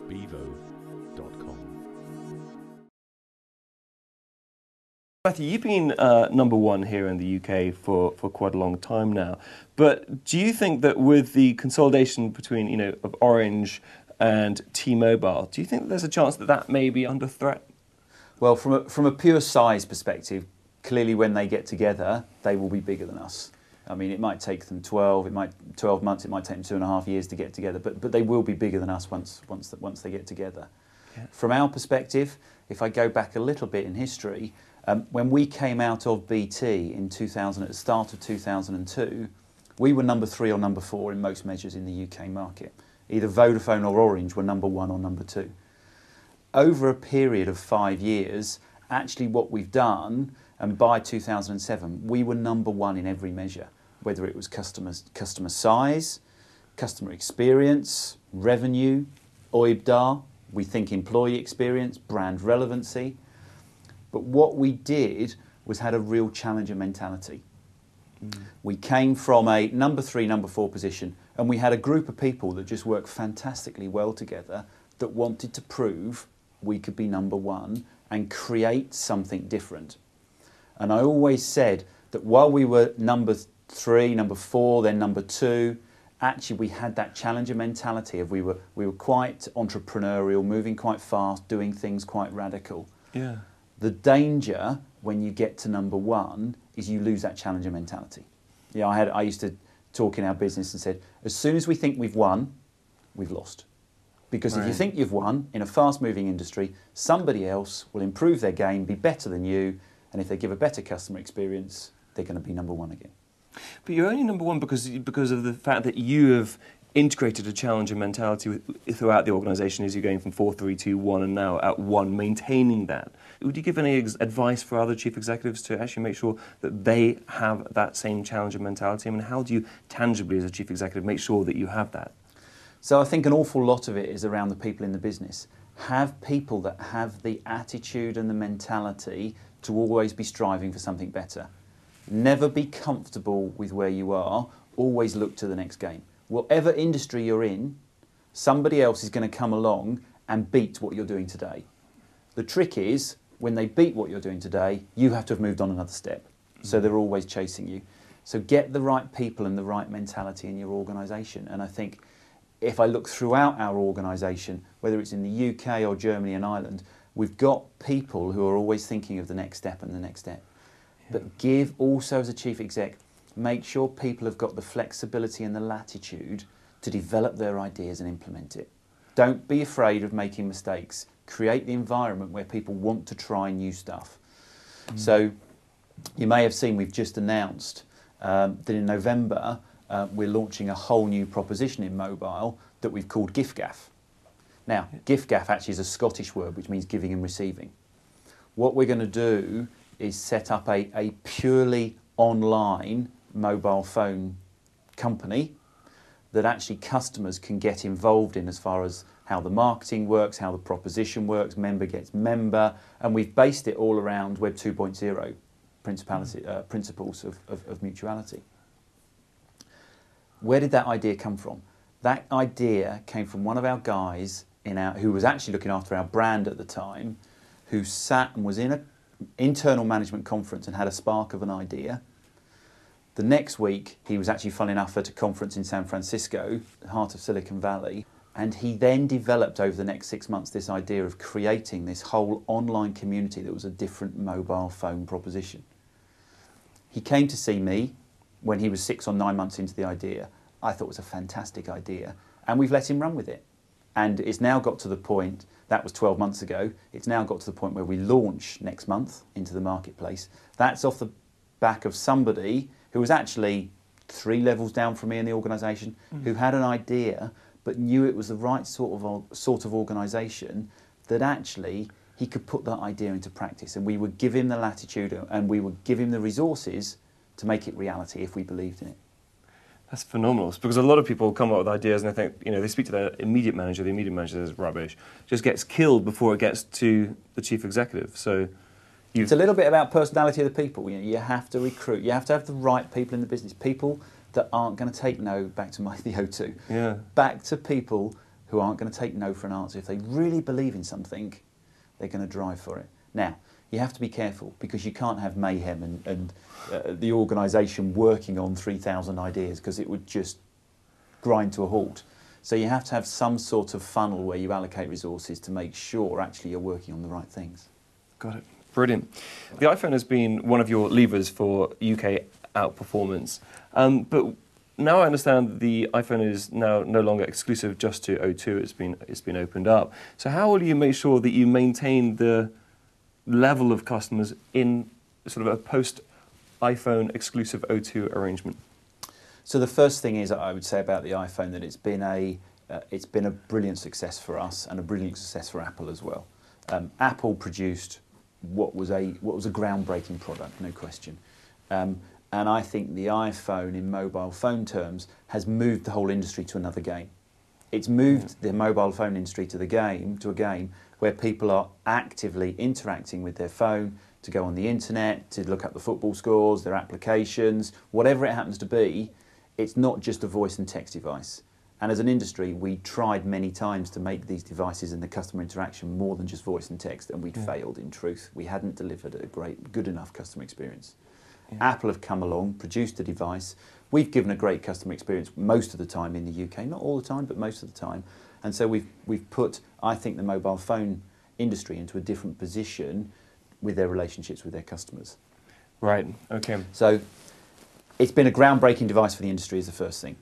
bevo.com. Matthew, you've been number one here in the UK for quite a long time now. But do you think that with the consolidation between, of Orange and T-Mobile, do you think that there's a chance that that may be under threat? Well, from a pure size perspective, clearly when they get together, they will be bigger than us. I mean, it might take them 12 months, it might take them 2.5 years to get together, but they will be bigger than us once they get together. Yeah. From our perspective, if I go back a little bit in history, when we came out of BT in 2000, at the start of 2002, we were number 3 or number 4 in most measures in the UK market. Either Vodafone or Orange were number 1 or number 2. Over a period of 5 years, actually what we've done, and by 2007, we were number 1 in every measure, whether it was customer size, customer experience, revenue, OIBDA, we think employee experience, brand relevancy. But what we did was had a real challenger mentality. We came from a number 3, number 4 position, and we had a group of people that just worked fantastically well together that wanted to prove we could be number 1 and create something different. And I always said that while we were number 3, number 4, then number 2, actually we had that challenger mentality of we were quite entrepreneurial, moving quite fast, doing things quite radical. Yeah. The danger when you get to number 1 is you lose that challenger mentality. Yeah, I used to talk in our business and said, as soon as we think we've won, we've lost. Because if you think you've won in a fast-moving industry, somebody else will improve their game, be better than you, and if they give a better customer experience, they're going to be number 1 again. But you're only number 1 because of the fact that you have integrated a challenger mentality throughout the organisation as you're going from 4, 3, 2, 1 and now at 1, maintaining that. Would you give any advice for other chief executives to actually make sure that they have that same challenger mentality? I mean, how do you tangibly as a chief executive make sure that you have that? So I think an awful lot of it is around the people in the business. Have people that have the attitude and the mentality to always be striving for something better. Never be comfortable with where you are, always look to the next game. Whatever industry you're in, somebody else is going to come along and beat what you're doing today. The trick is, when they beat what you're doing today, you have to have moved on another step. So they're always chasing you. So get the right people and the right mentality in your organisation. And I think if I look throughout our organisation, whether it's in the UK or Germany and Ireland, we've got people who are always thinking of the next step and the next step. Yeah. But give also as a chief exec, make sure people have got the flexibility and the latitude to develop their ideas and implement it. Don't be afraid of making mistakes. Create the environment where people want to try new stuff. So you may have seen we've just announced that in November we're launching a whole new proposition in mobile that we've called giffgaff. Now, giffgaff actually is a Scottish word which means giving and receiving. What we're going to do is set up a purely online mobile phone company that actually customers can get involved in as far as how the marketing works, how the proposition works, member gets member, and we've based it all around Web 2.0 principles of mutuality. Where did that idea come from? That idea came from one of our guys who was actually looking after our brand at the time, who sat and was in an internal management conference and had a spark of an idea. The next week, he was actually, funny enough, at a conference in San Francisco, the heart of Silicon Valley, and he then developed over the next 6 months this idea of creating this whole online community that was a different mobile phone proposition. He came to see me when he was 6 or 9 months into the idea. I thought it was a fantastic idea, and we've let him run with it. And it's now got to the point, that was 12 months ago, it's now got to the point where we launch next month into the marketplace. That's off the back of somebody who was actually 3 levels down from me in the organisation, who had an idea but knew it was the right sort of organisation that actually he could put that idea into practice, and we would give him the latitude and we would give him the resources to make it reality if we believed in it. That's phenomenal, because a lot of people come up with ideas and they think, they speak to their immediate manager, the immediate manager says rubbish, just gets killed before it gets to the chief executive. So it's a little bit about personality of the people. You have to recruit, you have to have the right people in the business, people that aren't going to take no back to the O2. Yeah. Back to people who aren't going to take no for an answer. If they really believe in something, they're going to drive for it. Now, you have to be careful because you can't have mayhem and the organisation working on 3,000 ideas because it would just grind to a halt. So you have to have some sort of funnel where you allocate resources to make sure actually you're working on the right things. Got it. Brilliant. The iPhone has been one of your levers for UK outperformance. But now I understand the iPhone is now no longer exclusive just to O2. It's been opened up. So how will you make sure that you maintain the level of customers in sort of a post-iPhone exclusive O2 arrangement? So the first thing is I would say about the iPhone that it's been a brilliant success for us and a brilliant success for Apple as well. Apple produced what was a groundbreaking product, no question. And I think the iPhone in mobile phone terms has moved the whole industry to another game. It's moved the mobile phone industry to a game where people are actively interacting with their phone to go on the internet, to look up the football scores, their applications, whatever it happens to be. It's not just a voice and text device. And as an industry, we tried many times to make these devices and the customer interaction more than just voice and text, and we'd failed in truth. We hadn't delivered a good enough customer experience. Yeah. Apple have come along, produced a device. We've given a great customer experience most of the time in the UK, not all the time, but most of the time. And so we've put, I think, the mobile phone industry into a different position with their relationships with their customers. Right, okay. So it's been a groundbreaking device for the industry is the first thing.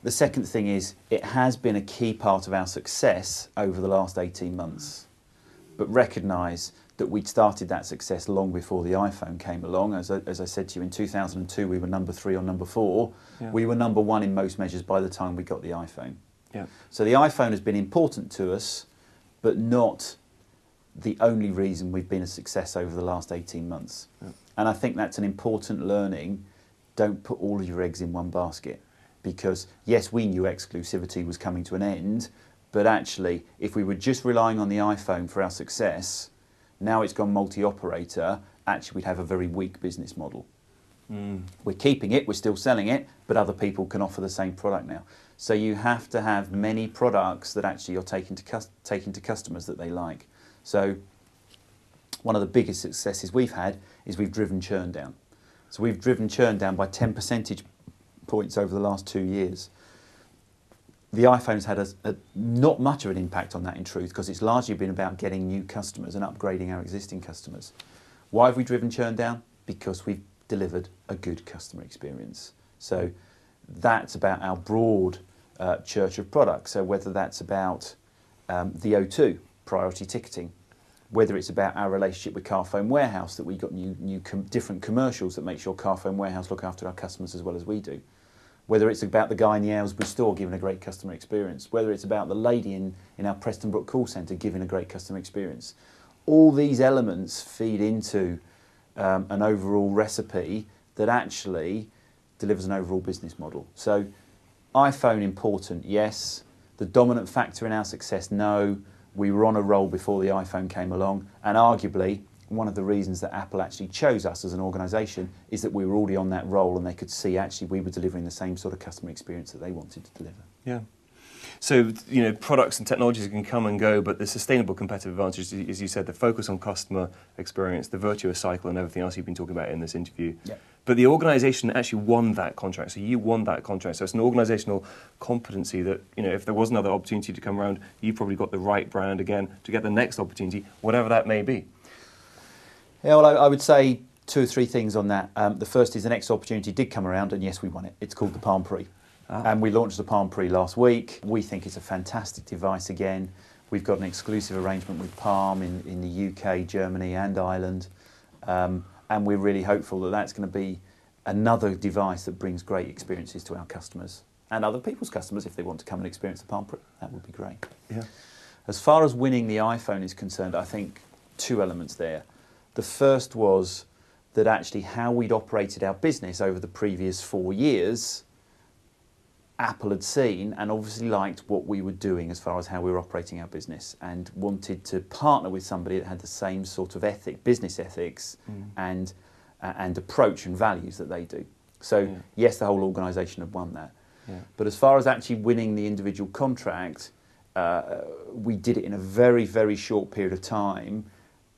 The second thing is it has been a key part of our success over the last 18 months. But recognise that we'd started that success long before the iPhone came along. As I said to you, in 2002 we were number 3 or number 4. Yeah. We were number 1 in most measures by the time we got the iPhone. Yeah. So the iPhone has been important to us, but not the only reason we've been a success over the last 18 months. Yeah. And I think that's an important learning. Don't put all of your eggs in one basket. Because, yes, we knew exclusivity was coming to an end, but actually, if we were just relying on the iPhone for our success, now it's gone multi-operator, actually we'd have a very weak business model. We're keeping it, we're still selling it, but other people can offer the same product now. So you have to have many products that actually you're taking to customers that they like. So one of the biggest successes we've had is we've driven churn down. So we've driven churn down by 10 percentage points over the last 2 years. The iPhone's had not much of an impact on that in truth because it's largely been about getting new customers and upgrading our existing customers. Why have we driven churn down? Because we've delivered a good customer experience. So that's about our broad church of products. So whether that's about the O2, priority ticketing, whether it's about our relationship with Carphone Warehouse, that we've got different commercials that make sure Carphone Warehouse look after our customers as well as we do. Whether it's about the guy in the Aylesbury store giving a great customer experience, whether it's about the lady in our Preston Brook call centre giving a great customer experience. All these elements feed into an overall recipe that actually delivers an overall business model. So iPhone important, yes. The dominant factor in our success, no. We were on a roll before the iPhone came along, and arguably one of the reasons that Apple actually chose us as an organisation is that we were already on that roll and they could see actually we were delivering the same sort of customer experience that they wanted to deliver. Yeah. So, products and technologies can come and go, but the sustainable competitive advantage, as you said, the focus on customer experience, the virtuous cycle and everything else you've been talking about in this interview. Yeah. But the organisation actually won that contract, so you won that contract. So it's an organisational competency that, if there was another opportunity to come around, you probably got the right brand again to get the next opportunity, whatever that may be. Yeah, well, I would say 2 or 3 things on that. The first is the next opportunity did come around, and yes, we won it. It's called the Palm Pre. And we launched the Palm Pre last week. We think it's a fantastic device again. We've got an exclusive arrangement with Palm in the UK, Germany and Ireland. And we're really hopeful that that's going to be another device that brings great experiences to our customers and other people's customers if they want to come and experience the Palm Pre. That would be great. Yeah. As far as winning the iPhone is concerned, I think 2 elements there. The first was that actually how we'd operated our business over the previous 4 years, Apple had seen and obviously liked what we were doing as far as how we were operating our business and wanted to partner with somebody that had the same sort of business ethics and approach and values that they do. So yes, the whole organisation had won that. Yeah. But as far as actually winning the individual contract, we did it in a very, very short period of time,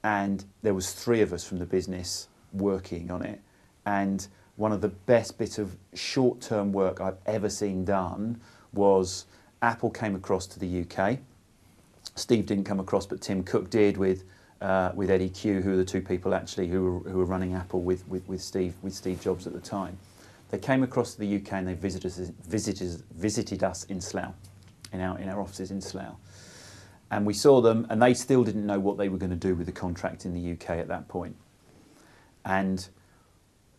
and there was 3 of us from the business working on it. And one of the best bits of short-term work I've ever seen done was Apple came across to the UK. Steve didn't come across, but Tim Cook did with Eddie Q, who are the 2 people actually who were running Apple with Steve Jobs at the time. They came across to the UK and they visited us in Slough, in our offices in Slough. And we saw them, and they still didn't know what they were going to do with the contract in the UK at that point. And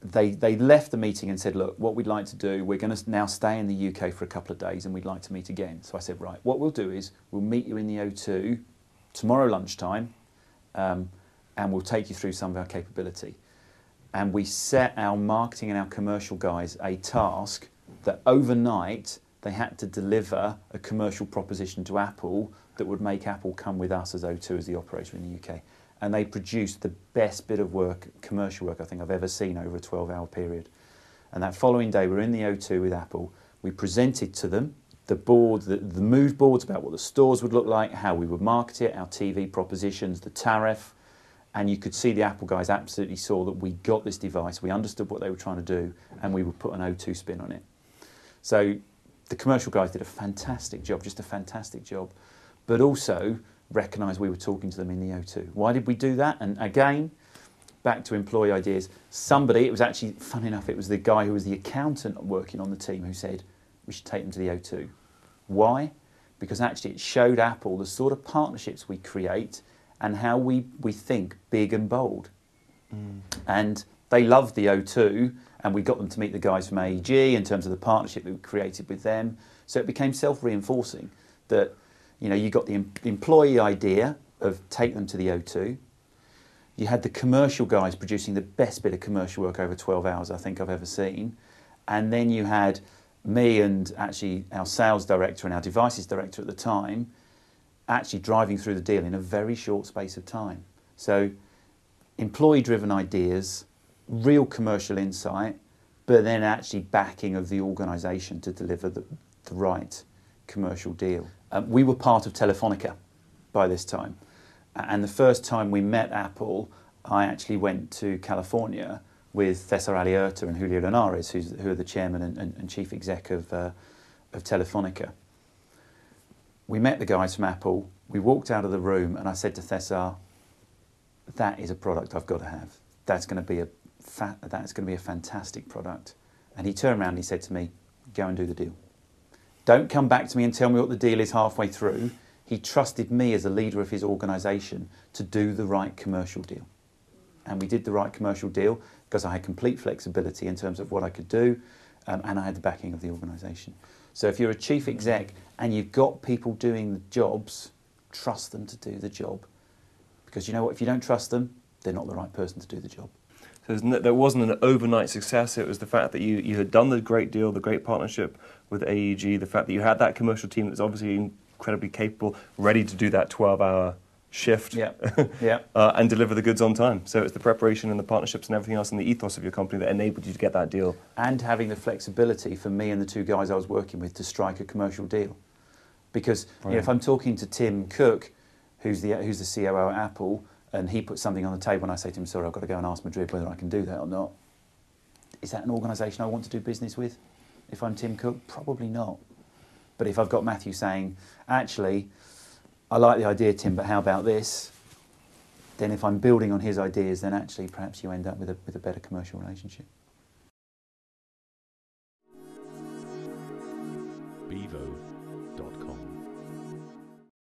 they left the meeting and said, look, what we'd like to do, we're going to now stay in the UK for a couple of days and we'd like to meet again. So I said, right, what we'll do is we'll meet you in the O2 tomorrow lunchtime, and we'll take you through some of our capability. And we set our marketing and our commercial guys a task that overnight they had to deliver a commercial proposition to Apple that would make Apple come with us as O2 as the operator in the UK. And they produced the best bit of work, commercial work, I think I've ever seen over a 12-hour period. And that following day, we were in the O2 with Apple. We presented to them the board, the mood boards about what the stores would look like, how we would market it, our TV propositions, the tariff. And you could see the Apple guys absolutely saw that we got this device, we understood what they were trying to do, and we would put an O2 spin on it. So the commercial guys did a fantastic job, just a fantastic job, but also recognised we were talking to them in the O2. Why did we do that? And again, back to employee ideas. Somebody, it was actually, fun enough, it was the guy who was the accountant working on the team who said, we should take them to the O2. Why? Because actually it showed Apple the sort of partnerships we create and how we think big and bold. And they loved the O2, and we got them to meet the guys from AEG in terms of the partnership that we created with them. So it became self-reinforcing that, you know, you got the employee idea of take them to the O2. You had the commercial guys producing the best bit of commercial work over 12 hours I think I've ever seen. And then you had me and actually our sales director and our devices director at the time actually driving through the deal in a very short space of time. So employee-driven ideas, real commercial insight, but then actually backing of the organisation to deliver the right commercial deal. We were part of Telefonica by this time. And the first time we met Apple, I actually went to California with Cesar Alierta and Julio Linares, who are the chairman and chief exec of Telefonica. We met the guys from Apple, we walked out of the room, and I said to Cesar, that is a product I've got to have. That's going to be a fantastic product. And he turned around and he said to me, go and do the deal. Don't come back to me and tell me what the deal is halfway through. He trusted me as a leader of his organisation to do the right commercial deal. And we did the right commercial deal because I had complete flexibility in terms of what I could do, and I had the backing of the organisation. So if you're a chief exec and you've got people doing the jobs, trust them to do the job. Because you know what, if you don't trust them, they're not the right person to do the job. So there wasn't an overnight success, it was the fact that you had done the great deal, the great partnership with AEG, the fact that you had that commercial team that's obviously incredibly capable, ready to do that 12-hour shift and deliver the goods on time. So it's the preparation and the partnerships and everything else and the ethos of your company that enabled you to get that deal. And having the flexibility for me and the 2 guys I was working with to strike a commercial deal. Because you know, if I'm talking to Tim Cook, who's the COO at Apple, and he puts something on the table and I say to him, sorry, I've got to go and ask Madrid whether I can do that or not. Is that an organisation I want to do business with? If I'm Tim Cook, probably not. But if I've got Matthew saying, actually, I like the idea, Tim, but how about this? Then if I'm building on his ideas, then actually perhaps you end up with a better commercial relationship. Bevo.com